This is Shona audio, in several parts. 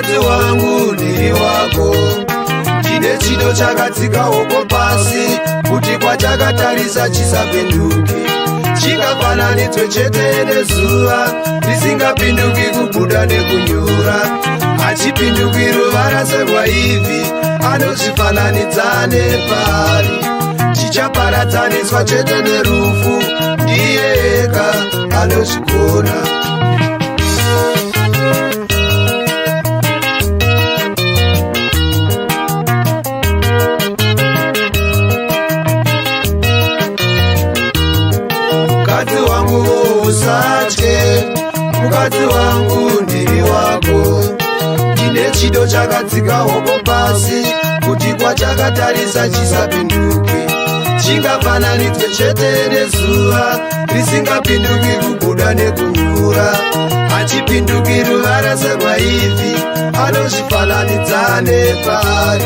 mukadzi wangu ndiri wako, ndine chido chakatsika oko pasi, kuti kwachakatarisa chisapenduki, chikafananidzwe chete nezuva risingapinduki kubuda nekunyura, hachipinduki ruvara serwaivhi, anozvifananidza nepari, chichaparadzaniswa chete nerufu, ndiye ega anozvigona. Mukadzi wangu usatye, mukadzi wangu ndiri wako, ndine chido chakatsika oko pasi, kuti kwachakatarisa chisapinduki, chingafananidzwe chete nezuva risingapinduki kubuda nekunyura, hachipinduki ruvara serwaivhi, anozvifananidza nepari,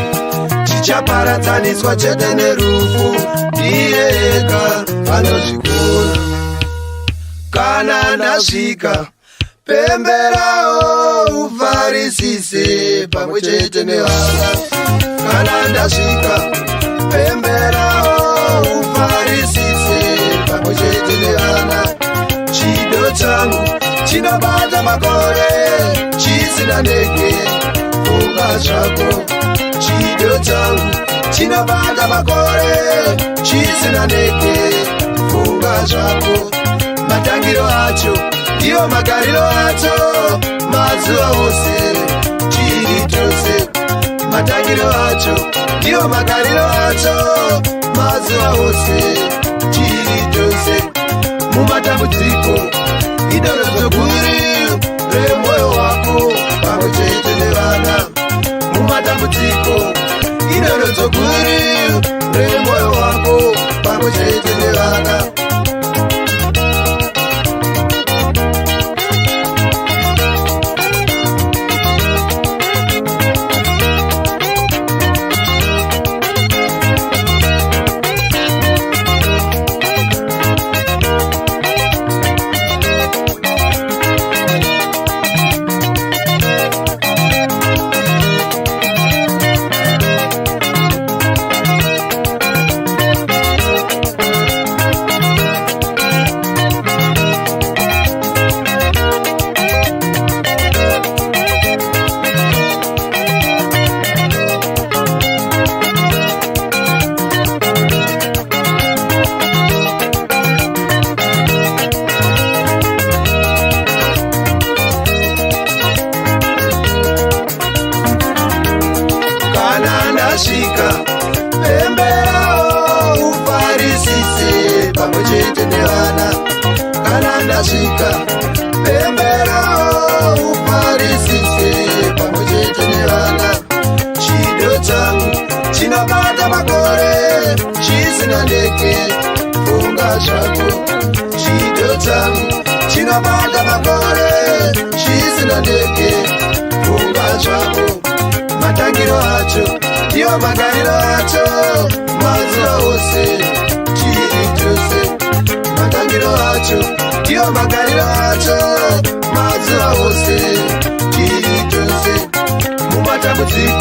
chichaparadzaniswa chete nerufu, ndiye ega anozvigona. Kana ndasvika pemberawo ufarisise pamwe chete nevana, kana ndasvika pemberawo ufarisise pamwe chete nevana, chido changu chinobata makore chisina ndege, funga zvako, chido changu chinobata makore chisina ndege, funga zvako, matangiro acho ndiyo magariro acho, mazuva ose chiri chose, matangiro acho ndiyo magariro acho, mazuva ose chiri chose. Mumatambudziko idorodzo guru remwoyo wako pamwe chete nevana, mumatambudziko idorodzo guru remwoyo wako pamwe chete nevana. Ndasvika pemberawo ufarisise pamwe chete nevana, kana ndasvika pemberawo ufarisise pamwe chete nevana, chido changu chinobata makore chisina ndege, funga zvako, chido changu chinobata makore chisina ndege, funga zvako, matangiro acho ndiyo magariro acho, mazuva ose chiri chose, matangiro acho ndiyo magariro acho, mazuva ose chiri chose. Mumatambudziko